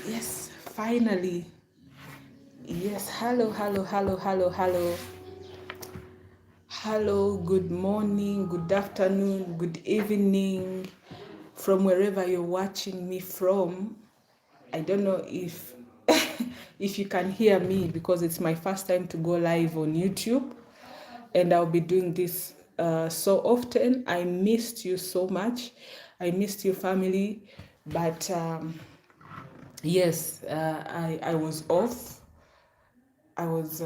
Yes, finally. Yes, hello, hello, hello, hello, hello. Hello, good morning, good afternoon, good evening, from wherever you're watching me from. I don't know if if you can hear me because it's my first time to go live on YouTube, and I'll be doing this so often. I missed you so much. I missed your family, but yes, I was off. I was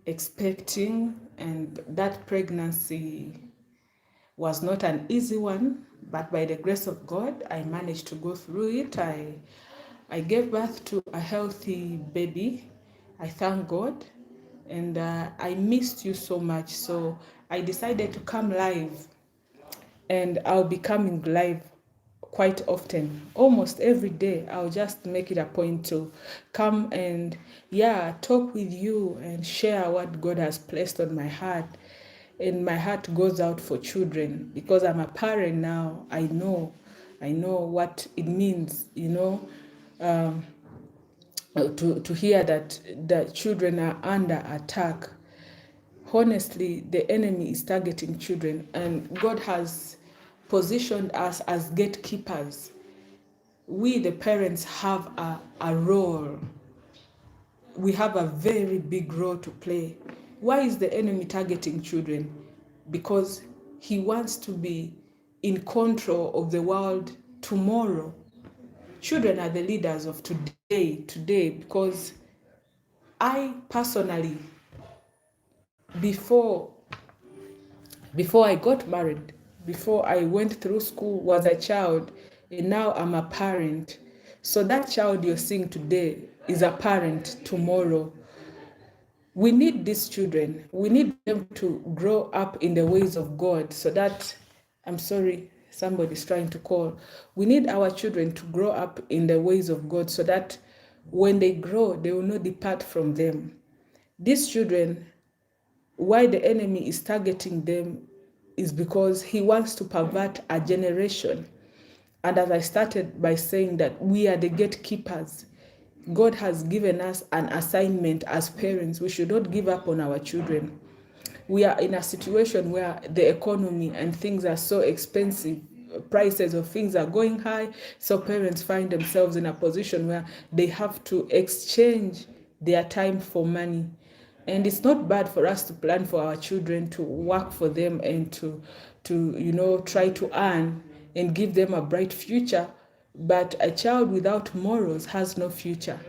expecting, and that pregnancy was not an easy one, but by the grace of God, I managed to go through it. I gave birth to a healthy baby. I thank God, and I missed you so much. So I decided to come live, and I'll be coming live quite often, almost every day. I'll just make it a point to come and talk with you and share what God has placed on my heart. And my heart goes out for children because I'm a parent now. I know what it means, to hear that the children are under attack. Honestly, the enemy is targeting children, and God has positioned us as gatekeepers. We, the parents, have a role. We have a very big role to play. Why is the enemy targeting children? Because he wants to be in control of the world tomorrow. Children are the leaders of today, because I personally, before before I got married, before I went through school, was a child, and now I'm a parent. So that child you're seeing today is a parent tomorrow. We need these children. We need them to grow up in the ways of God so that, I'm sorry, somebody's trying to call. We need our children to grow up in the ways of God so that when they grow, they will not depart from them. These children, why the enemy is targeting them is because he wants to pervert a generation. And as I started by saying that we are the gatekeepers, God has given us an assignment as parents. We should not give up on our children. We are in a situation where the economy and things are so expensive. Prices of things are going high. So parents find themselves in a position where they have to exchange their time for money. And it's not bad for us to plan for our children, to work for them, and to try to earn and give them a bright future. But a child without morals has no future.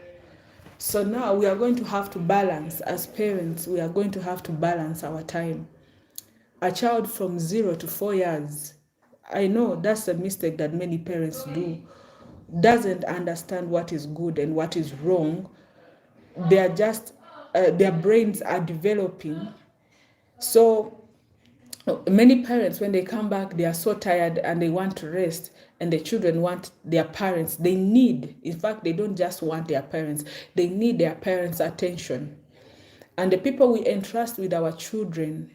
So now we are going to have to balance, as parents, we are going to have to balance our time. A child from 0 to 4 years, I know that's a mistake that many parents do, doesn't understand what is good and what is wrong. They are just, their brains are developing. So many parents, when they come back, they are so tired and they want to rest, and the children want their parents. They need, in fact, they don't just want their parents, they need their parents' attention. And the people we entrust with our children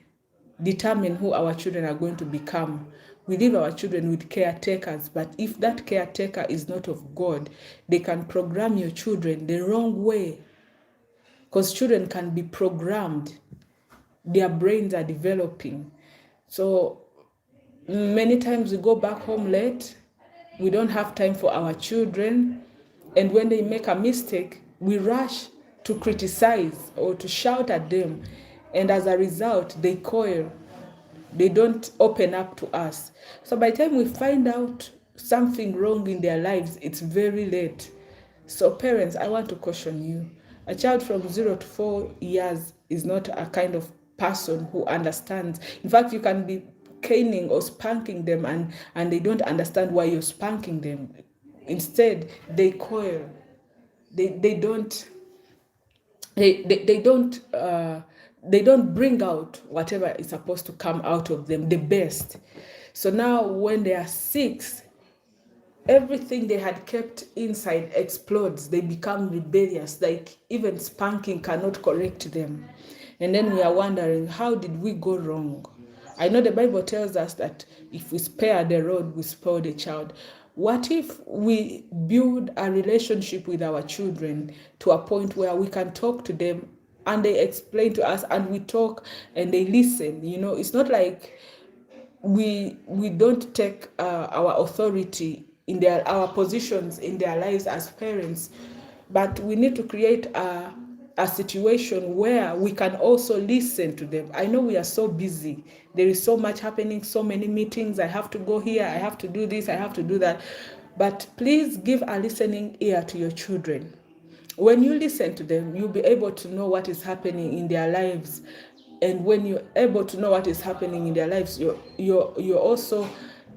determine who our children are going to become. We leave our children with caretakers, but if that caretaker is not of God, they can program your children the wrong way, because children can be programmed. Their brains are developing. So many times we go back home late, we don't have time for our children, and when they make a mistake, we rush to criticize or to shout at them, and as a result, they coil. They don't open up to us. So by the time we find out something wrong in their lives, it's very late. So parents, I want to caution you. A child from 0 to 4 years is not a kind of person who understands. In fact, you can be caning or spanking them, and they don't understand why you're spanking them. Instead, they coil. They don't they don't they don't bring out whatever is supposed to come out of them, the best. So now when they are 6, everything they had kept inside explodes. They become rebellious, like even spanking cannot correct them. And then we are wondering, how did we go wrong? I know the Bible tells us that if we spare the rod, we spoil the child. What if we build a relationship with our children to a point where we can talk to them and they explain to us and we talk and they listen? It's not like we don't take our authority in our positions in their lives as parents, but we need to create a situation where we can also listen to them. I know we are so busy. There is so much happening, so many meetings. I have to go here, I have to do this, I have to do that. But please give a listening ear to your children. When you listen to them, you'll be able to know what is happening in their lives. And when you're able to know what is happening in their lives, you're also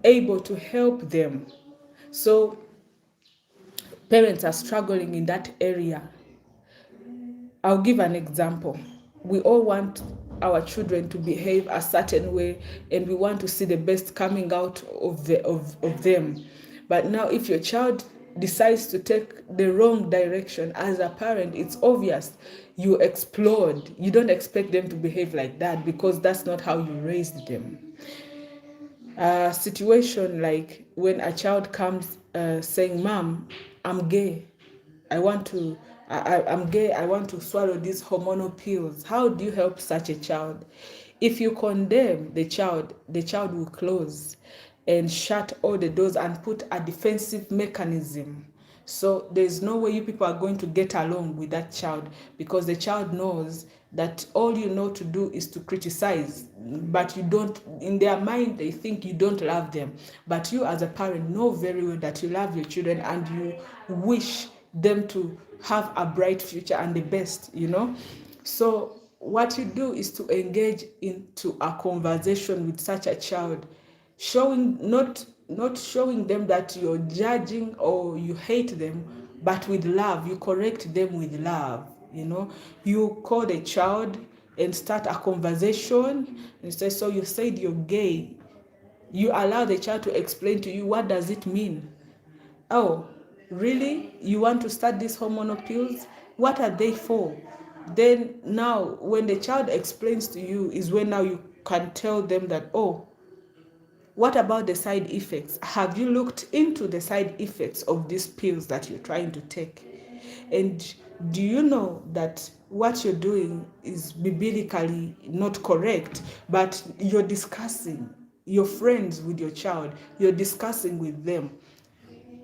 able to help them. So parents are struggling in that area. I'll give an example. We all want our children to behave a certain way, and we want to see the best coming out of them. But now if your child decides to take the wrong direction, as a parent, it's obvious you explode. You don't expect them to behave like that because that's not how you raised them. A situation like when a child comes saying, "Mom, I'm gay. I want to, I'm gay. I want to swallow these hormonal pills." How do you help such a child? If you condemn the child will close and shut all the doors and put a defensive mechanism. So there's no way you people are going to get along with that child, because the child knows that all you know to do is to criticize, but you don't, in their mind they think you don't love them. But you as a parent know very well that you love your children and you wish them to have a bright future and the best. So what you do is to engage into a conversation with such a child, showing not showing them that you're judging or you hate them, but with love. You correct them with love. You call the child and start a conversation and say, "So you said you're gay." You allow the child to explain to you, what does it mean? "Oh, really? You want to start these hormonal pills? What are they for?" Then now when the child explains to you is when now you can tell them that, "Oh, what about the side effects? Have you looked into the side effects of these pills that you're trying to take? And do you know that what you're doing is biblically not correct, but you're discussing your friends with your child, you're discussing with them."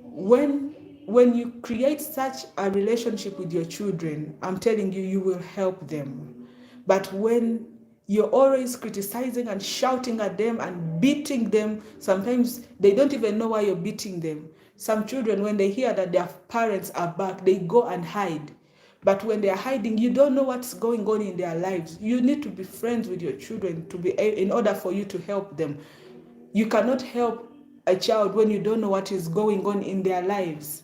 When you create such a relationship with your children, I'm telling you, you will help them. But when you're always criticizing and shouting at them and beating them, sometimes they don't even know why you're beating them. Some children, when they hear that their parents are back, they go and hide. But when they're hiding, you don't know what's going on in their lives. You need to be friends with your children in order for you to help them. You cannot help a child when you don't know what is going on in their lives.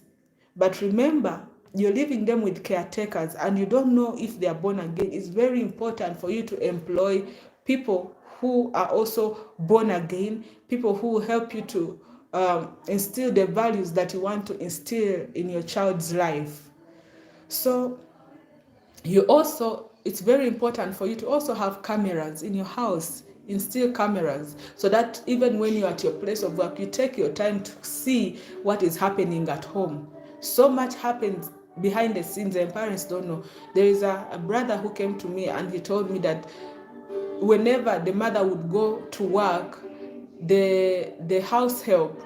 But remember, you're leaving them with caretakers and you don't know if they are born again. It's very important for you to employ people who are also born again, people who will help you to instill the values that you want to instill in your child's life. So it's very important for you to also have cameras in your house, instill cameras, so that even when you're at your place of work, you take your time to see what is happening at home. So much happens behind the scenes and parents don't know. There is a brother who came to me and he told me that whenever the mother would go to work, the house help,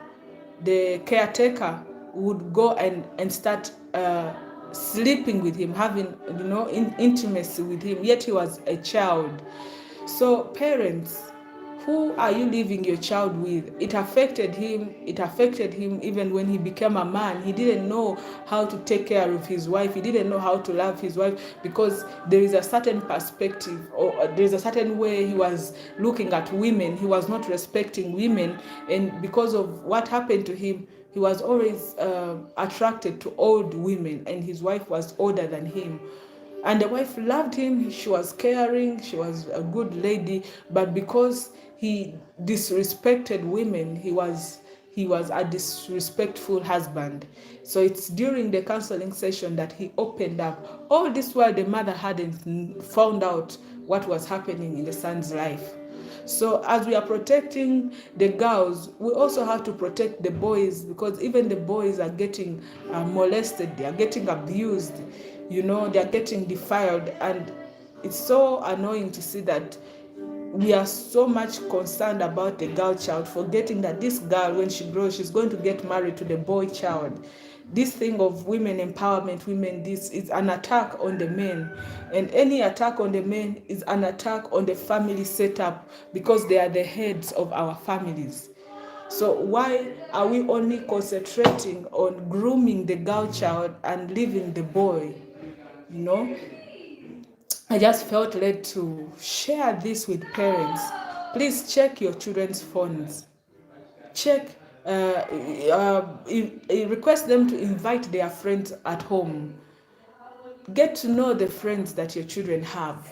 the caretaker, would go and start sleeping with him, having intimacy with him, yet he was a child. So parents, who are you leaving your child with? It affected him even when he became a man. He didn't know how to take care of his wife. He didn't know how to love his wife, because there is a certain perspective, or there's a certain way he was looking at women. He was not respecting women, and because of what happened to him, he was always attracted to old women, and his wife was older than him. And the wife loved him, she was caring, she was a good lady, but because he disrespected women, he was a disrespectful husband. So it's during the counseling session that he opened up. All this while the mother hadn't found out what was happening in the son's life. So as we are protecting the girls, we also have to protect the boys, because even the boys are getting molested, they are getting abused, they are getting defiled. And it's so annoying to see that we are so much concerned about the girl child, forgetting that this girl, when she grows, she's going to get married to the boy child. This thing of women empowerment, this is an attack on the men. And any attack on the men is an attack on the family setup, because they are the heads of our families. So why are we only concentrating on grooming the girl child and leaving the boy? I just felt led to share this with parents. Please check your children's phones. Check, request them to invite their friends at home. Get to know the friends that your children have.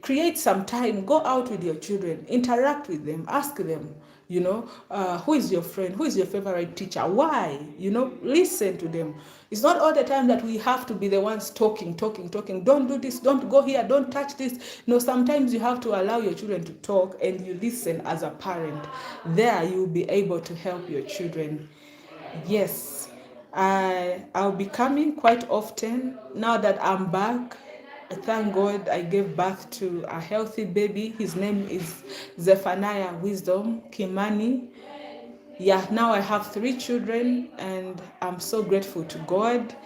Create some time, go out with your children, interact with them, ask them, who is your friend, who is your favorite teacher, why, listen to them. It's not all the time that we have to be the ones talking, don't do this, don't go here, don't touch this. Sometimes you have to allow your children to talk, and you listen as a parent. There you'll be able to help your children. Yes, I'll be coming quite often now that I'm back. Thank God I gave birth to a healthy baby. His name is Zephaniah Wisdom Kimani. Yeah, now I have 3 children, and I'm so grateful to God.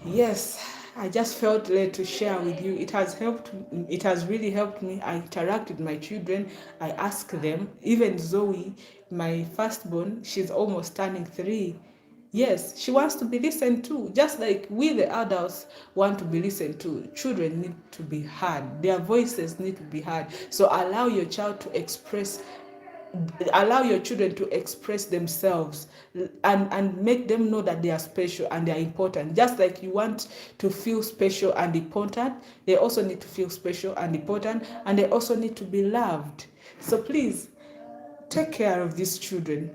Yes, I just felt led to share with you. It has really helped me. I interact with my children. I ask them. Even Zoe, my firstborn, she's almost turning 3. Yes, she wants to be listened to. Just like we, the adults, want to be listened to. Children need to be heard. Their voices need to be heard. So allow your children to express themselves, and make them know that they are special and they are important. Just like you want to feel special and important, they also need to feel special and important, and they also need to be loved. So please take care of these children.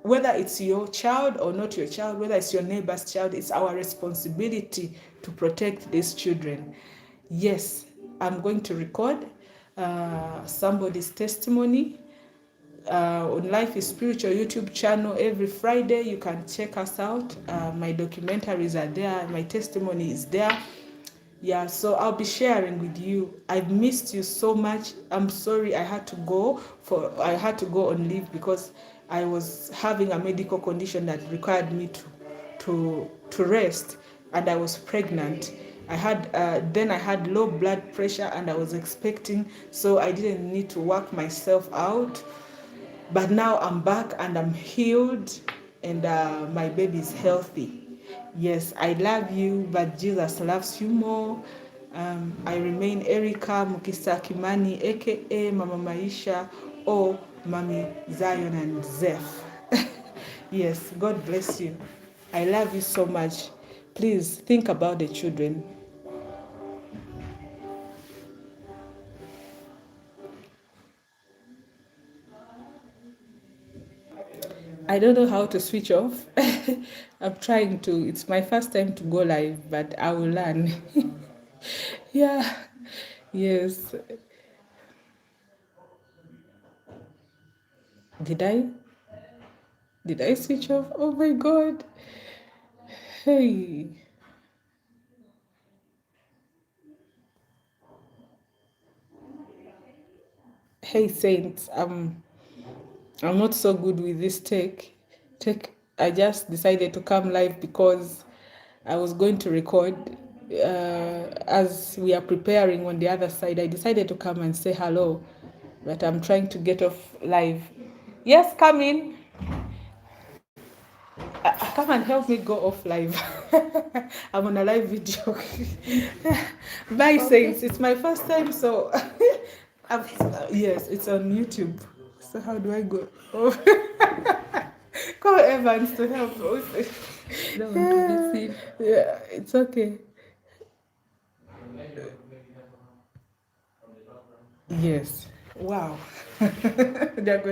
Whether it's your child or not your child, whether it's your neighbor's child, it's our responsibility to protect these children. Yes, I'm going to record somebody's testimony on Life is Spiritual YouTube channel every Friday. You can check us out. My documentaries are there. My testimony is there. Yeah, so I'll be sharing with you. I've missed you so much. I'm sorry I had to go on leave because I was having a medical condition that required me to rest, and I was pregnant. I had low blood pressure, and I was expecting, so I didn't need to work myself out. But now I'm back and I'm healed, and my baby is healthy. Yes, I love you, but Jesus loves you more. I remain Erica Mukisa Kimani, aka Mama Maisha, or Mami Zion and Zeph. Yes, God bless you. I love you so much. Please think about the children. I don't know how to switch off. I'm trying to. It's my first time to go live, but I will learn. Yeah. Yes. Did I? Did I switch off? Oh my God. Hey. Hey Saints. I'm not so good with this tech. I just decided to come live because I was going to record. As we are preparing on the other side, I decided to come and say hello, but I'm trying to get off live. Yes, come in. Come and help me go off live. I'm on a live video. Bye, okay. Saints. It's my first time, so yes, it's on YouTube. So how do I go? Oh. Call Evans to help. Don't want to be seen. Yeah, it's okay. Yes. Wow. They're going